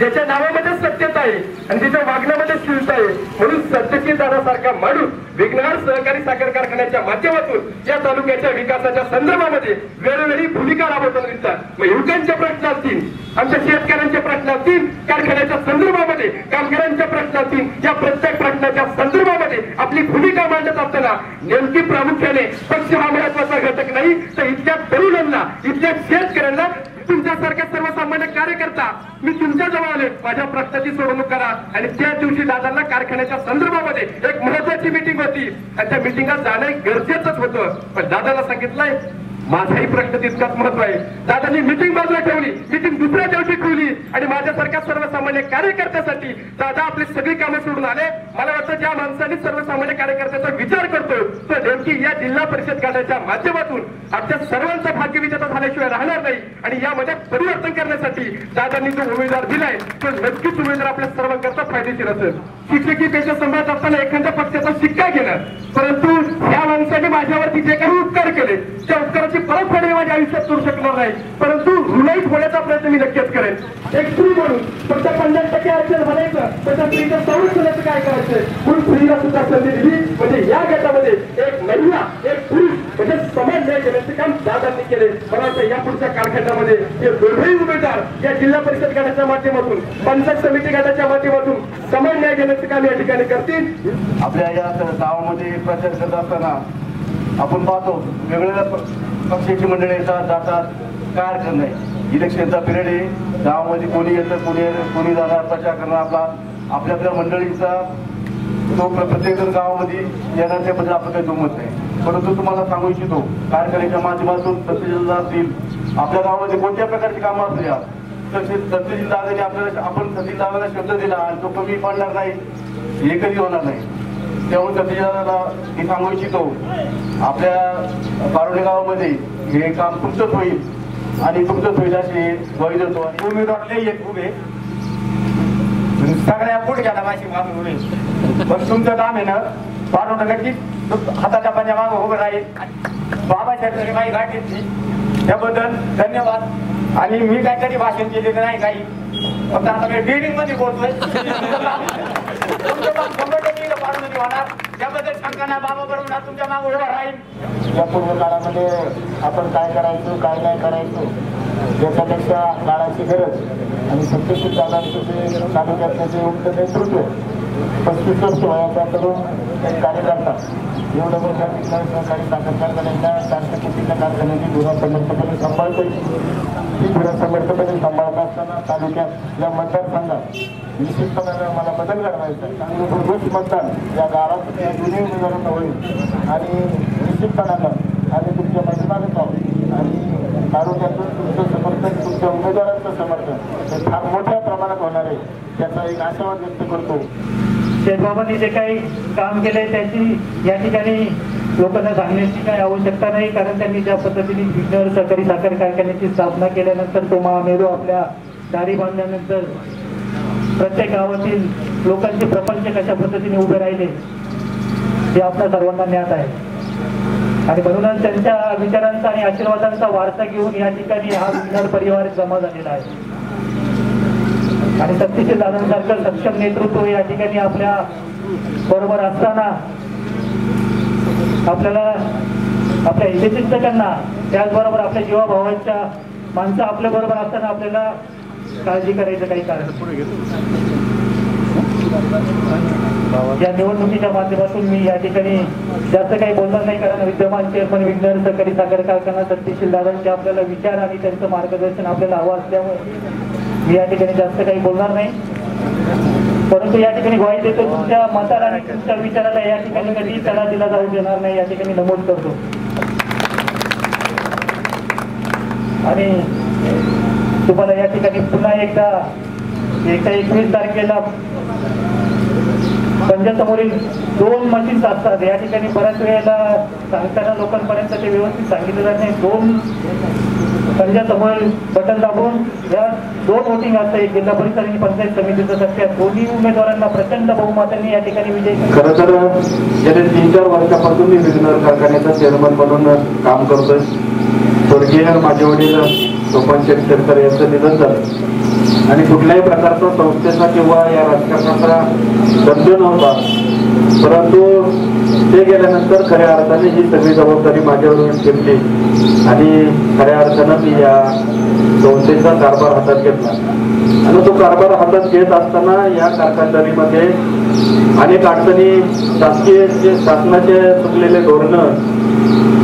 ज्याच्या नावामध्ये सत्यता आहे आणि ज्याच्या वागण्यामध्ये शीलता आहे, म्हणून सत्यशील दादासारखा माणूस विघ्नहर सहकारी साखर कारखान्याच्या माध्यमातून या तालुक्याच्या विकासाच्या संदर्भामध्ये वेळोवेळी भूमिका राबवताना दिसतात. मग युवकांचे प्रश्न असतील, आमच्या शेतकऱ्यांचे प्रश्न असतील, कारखान्याच्या संदर्भामध्ये कामगारांच्या प्रश्न असतील, या प्रत्येक प्रश्नाच्या संदर्भामध्ये आपली भूमिका मांडत असताना नेमकी प्रामुख्याने पक्ष हा महत्वाचा घटक नाही, तर इथल्या तरुणांना, इथल्या शेतकऱ्यांना, तुमच्यासारख्या सर्वसामान्य कार्यकर्ता मी तुमच्या जवळ आले, माझ्या प्रश्नाची सोडवणूक करा. आणि त्या दिवशी दादांना कारखान्याच्या संदर्भामध्ये एक महत्वाची मीटिंग होती आणि त्या मीटिंगात जाणं गरजेचंच होतं. पण दादाला सांगितलंय माझाही प्रश्न तितकाच महत्व आहे. दादांनी मीटिंग बाजूला ठेवली, मीटिंग दुसऱ्या दिवशी ठेवली आणि माझ्यासारख्या सर्वसामान्य कार्यकर्त्यासाठी दादा आपली सगळी कामं सोडून आले. मला वाटतं ज्या माणसाने सर्वसामान्य कार्यकर्त्याचा विचार करतो तो नेमकी या जिल्हा परिषद गटाच्या माध्यमातून आमच्या सर्वांचा भाग्य विजेता झाल्याशिवाय राहणार नाही. आणि यामध्ये परिवर्तन करण्यासाठी दादांनी जो उमेदवार दिलाय तो नक्कीच उमेदवार आपल्या सर्वांकरता फायदेशीर असेल. शिक्षकी पेशा सांभाळत असताना एखाद्या पक्षाचा शिक्का घेणं, परंतु या माणसाने माझ्यावरती जे काही उपकार केले त्या उपकाराची परतफेड माझ्या आयुष्यात करू शकणार नाही, परंतु ऋणहित होण्याचा प्रयत्न मी नक्कीच करेन. एक स्त्री म्हणून फक्त 50% आरक्षण म्हणायचं, त्याच्या स्त्रीचं संरक्षणाचं काय करायचं म्हणून स्त्रीला सुद्धा संधी दिली. म्हणजे या गटामध्ये एक महिला, एक पुरुष म्हणजे समान न्याय देण्याचे काम दादांनी केले. मला वाटतं या पुढच्या कालखंडामध्ये हे दोघेही उमेदवार या जिल्हा परिषद गटाच्या माध्यमातून, पंचायत समिती गटाच्या माध्यमातून समान न्याय देण्याचे काम या ठिकाणी करतील. आपल्या या गावामध्ये प्रचार करत असताना आपण पाहतो वेगवेगळ्या पक्षाची मंडळी येतात जातात, काय अडचण नाही. इलेक्शनचा पिरियड आहे, गावामध्ये कोणी येतं कोणी जाणार, प्रचार करणार, आपल्या आपल्या मंडळीचा तो प्रत्येक जण गावामध्ये येणार त्याबद्दल आपलं काही दुमत नाही. परंतु तुम्हाला सांगू इच्छितो कारखान्याच्या माध्यमातून तहसीलदार असतील, आपल्या गावामध्ये कोणत्या प्रकारची कामं असल्या तहसीलदाराने आपल्याला, आपण तहसीलदाराला शब्द दिला आणि तो कमी पडणार नाही हे कधी होणार नाही. त्यामुळे तहसीलदाराला मी सांगू इच्छितो आपल्या पारोडे गावामध्ये हे काम तुमचंच होईल आणि तुमचंच होईल असे ग्वाही देतो. आणि उमेदवार येत उभे सगळ्या पुढे घ्यायला माझी मागणी होईल, पण तुमचं काम आहे ना पारोडा नक्कीच हाताच्या पाण्या मागं उभं राहील. बाबासाहेब माझी गाठ घेतली त्याबद्दल धन्यवाद. आणि मी काहीतरी भाषण केलेलं नाही, काही फक्त आता मी बिल्डिंग मध्ये बोलतोय. होणार त्याबद्दल सांगताना बाबा बरोबर तुमच्या मागे उभा राहील. या पूर्व काळामध्ये आपण काय करायचं काय नाही करायचं याच्यापेक्षा काळाची गरज आणि सत्यशील दादांचं जे तालुक्यातलं जे उक्त नेतृत्व 35 वर्ष वयाचा तरुण कार्यकर्ता एवढं मोठ्या सहकारी साखर कारखान्याच्या 400 कोटीच्या कारखान्याची धुरा समर्थपणे सांभाळतोय. ती धुरा समर्थपणे सांभाळत असताना तालुक्यात या मतदारसंघात निश्चितपणे मला बदल घडवायचा आहे. चांगलं भरघोस मतदान या गावात या जुन्या उमेदवारांना होईल आणि निश्चितपणानं आम्ही तुमच्या पाठीमागच आहोत आणि तालुक्यातून तुमचं समर्थन, तुमच्या उमेदवारांचं समर्थन हे फार मोठ्या प्रमाणात होणार आहे त्याचा एक आशावाद व्यक्त करतो. शेतबाबांनी जे काही काम केले त्याची या ठिकाणी लोकांना सांगण्याची काही आवश्यकता नाही, कारण त्यांनी ज्या पद्धतीने विघ्नहर सहकारी साखर कारखान्याची स्थापना केल्यानंतर तो महामेरू आपल्या दारी बांधल्यानंतर प्रत्येक गावातील लोकांचे प्रपंच कशा पद्धतीने उभे राहिले हे आपल्या सर्वांना ज्ञात आहे. आणि म्हणूनच त्यांच्या विचारांचा आणि आशीर्वादांचा वारसा घेऊन या ठिकाणी हा विघ्नहर परिवार जमा झालेला आहे. आणि सत्यशील दादांसारखं सक्षम नेतृत्व या ठिकाणी आपल्या बरोबर असताना आपल्याला आपल्या हितचिंतकांना त्याचबरोबर आपल्या जीवाभावांच्या माणसं आपल्या बरोबर असताना आपल्याला काळजी करायचं काही कारण. या निवडणुकीच्या माध्यमातून मी या ठिकाणी जास्त काही बोलणार नाही, कारण विद्यमान चेअरमन विघ्नहर सहकारी साखर कारखाना सत्यशील दादांचे आपल्याला विचार आणि त्यांचं मार्गदर्शन आपल्याला हवं असल्यामुळे मी या ठिकाणी जास्त काही बोलणार नाही. परंतु या ठिकाणी ग्वाही देतो तुमच्या मताला आणि तुमच्या विचाराला या ठिकाणी कधी तडा दिला जाऊ देणार नाही या ठिकाणी नमूद करतो. आणि तुम्हाला या ठिकाणी पुन्हा एकदा 21 तारखेला पंचायतसमोरील 2 मशीन्स असतात. या ठिकाणी बऱ्याच वेळेला सांगताना लोकांपर्यंत ते व्यवस्थित सांगितलं जात नाही. 2 पंचायतसमोरील बटन दाबून या 2 वोटिंग असतं, एक जिल्हा परिषद आणि पंचायत समितीचं सत्य. दोन्ही उमेदवारांना प्रचंड बहुमतांनी या ठिकाणी विजय. खरं तर गेल्या 3-4 वर्षापासून मी विघ्नहर कारखान्याचा चेअरमन म्हणून काम करतोय. स्वर्गीय माझे वडील सोपान शेतकरी यांचं निधन झालं आणि कुठल्याही प्रकारचा संस्थेचा किंवा या राजकारणाचा बंध नव्हता, परंतु ते गेल्यानंतर खऱ्या अर्थाने ही सगळी जबाबदारी माझ्यावर घेतली आणि खऱ्या अर्थानं मी या संस्थेचा कारभार हातात घेतला आणि तो कारभार हातात घेत असताना या कारखानदारीमध्ये अनेक अडचणी, शासनाचे चुकलेले धोरणं,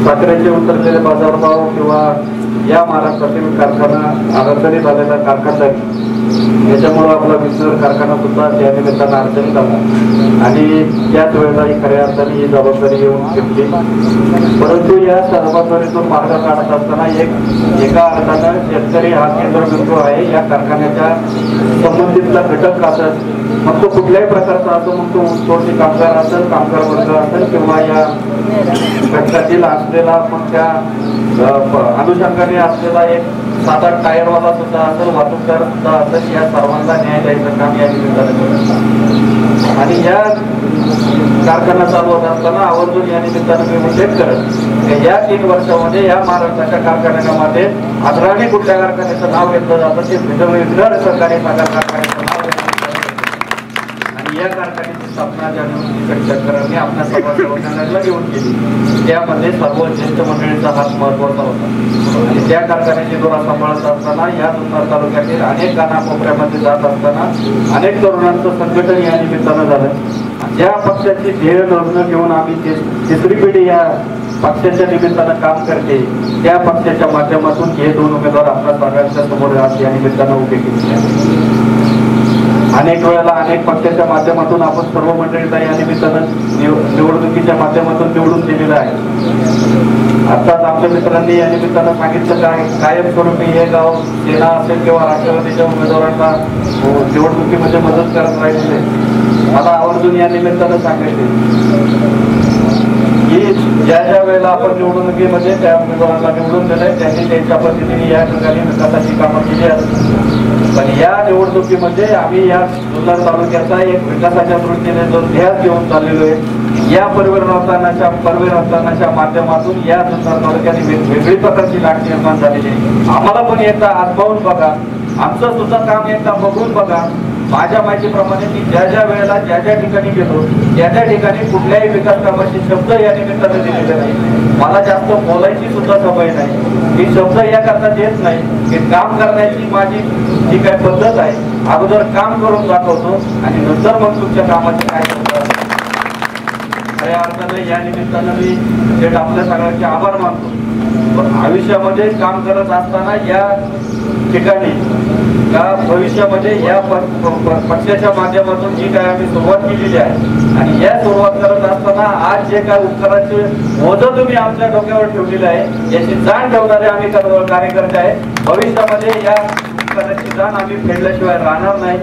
साखरेचे उतरलेले बाजारभाव किंवा या महाराष्ट्रातील कारखाना अडचणीत आलेला कारखानदारी याच्यामुळं आपला विसर कारखाना सुद्धा त्या निमित्तानं अडचणीत आला आणि त्याच वेळेला ही खऱ्या अर्थाने ही जबाबदारी येऊन घेतली. परंतु या जबाबदारीतून मार्ग काढत असताना एका अर्थानं शेतकरी हा केंद्रबिंदू आहे. या कारखान्याच्या संबंधितला घटक असत, मग तो कुठल्याही प्रकारचा असो, मग तो ऊसतोडणी कामगार असेल, कामगार वर्ग असेल किंवा या घटकातील असलेला मग त्या अनुषंगाने असलेला एक 7-8 टायरवाला सुद्धा असेल, वाहतूकदार सुद्धा असेल, या सर्वांना न्याय द्यायचं काम या निमित्तानं करत आणि या कारखाना चालू होत असताना आवर्जून या निमित्तानं मी उल्लेख करत या 3 वर्षामध्ये या महाराष्ट्राच्या कारखान्यामध्ये अग्रणी कुठल्या कारखान्याचं नाव घेतलं जातं ते विघ्नर सहकारी साखर कारखान्याचं नाव घेतलं आणि या कारखान्याची स्थापना जानेवारी शेतकऱ्यांनी आपल्या सभासदांना घेऊन केली. त्यामध्ये सर्व ज्येष्ठ मंडळीचा हात महत्वाचा होता आणि त्या कारखान्याची धोरण सांभाळत असताना या जुन्नर तालुक्यातील अनेक कानाकोपऱ्यामध्ये जात असताना अनेक तरुणांचं संघटन या निमित्तानं झालं. ज्या पक्षाची ध्येय लग्न घेऊन आम्ही तिसरी पिढी या पक्षाच्या निमित्तानं काम करते, त्या पक्षाच्या माध्यमातून हे 2 उमेदवार आपल्या सगळ्यांच्या समोर या निमित्तानं उभे केले. अनेक वेळेला अनेक पक्षाच्या माध्यमातून आपण सर्व मंडळींना या निमित्तानं निवडणुकीच्या माध्यमातून निवडून दिलेलं आहे. आताच आमच्या मित्रांनी या निमित्तानं सांगितलं कायमस्वरूपी हे गाव सेना असेल किंवा राष्ट्रवादीच्या उमेदवारांना निवडणुकीमध्ये मदत करत राहिलेले. मला आवर्जून या निमित्तानं सांगायचे की ज्या वेळेला आपण निवडणुकीमध्ये त्या उमेदवारांना निवडून दिलंय त्यांनी त्यांच्या पद्धतीने या ठिकाणी विकासाची कामं केली आहेत. पण या निवडणुकीमध्ये आम्ही या जुन्नर तालुक्याचा एक विकासाच्या दृष्टीने जो ध्यास घेऊन चाललेलो आहे, या परिवर्तनाच्या माध्यमातून या जुन्नर तालुक्यात वेगवेगळी प्रकारची लाट निर्माण झालेली आहे. आम्हाला पण एकदा आजमावून बघा, आमचं सुद्धा काम एकदा बघून बघा. माझ्या माहितीप्रमाणे मी ज्या वेळेला ज्या ठिकाणी गेलो त्या ठिकाणी कुठल्याही विकास कामाचे शब्द या निमित्तानं दिलेले नाही. मला जास्त बोलायची सुद्धा सवय नाही. मी शब्द याकरता देत नाही की काम करण्याची माझी जी काय पद्धत आहे, अगोदर काम करून दाखवतो आणि नंतर मग तुमच्या कामाचे काय करतात. खऱ्या अर्थाने या निमित्तानं मी थेट आपल्या सगळ्यांचे आभार मानतो. पण आयुष्यामध्ये काम करत असताना या ठिकाणी का भविष्यामध्ये या पक्षाच्या माध्यमातून जी काय आम्ही सुरुवात केलेली आहे आणि या सुरुवात करत असताना आज जे काय उपकाराचे ओझं तुम्ही आमच्या डोक्यावर ठेवलेलं आहे याची जाण ठेवणारे आम्ही कार्यकर्ते आहे. भविष्यामध्ये या उपकाराची जाण आम्ही फेडल्याशिवाय राहणार नाही.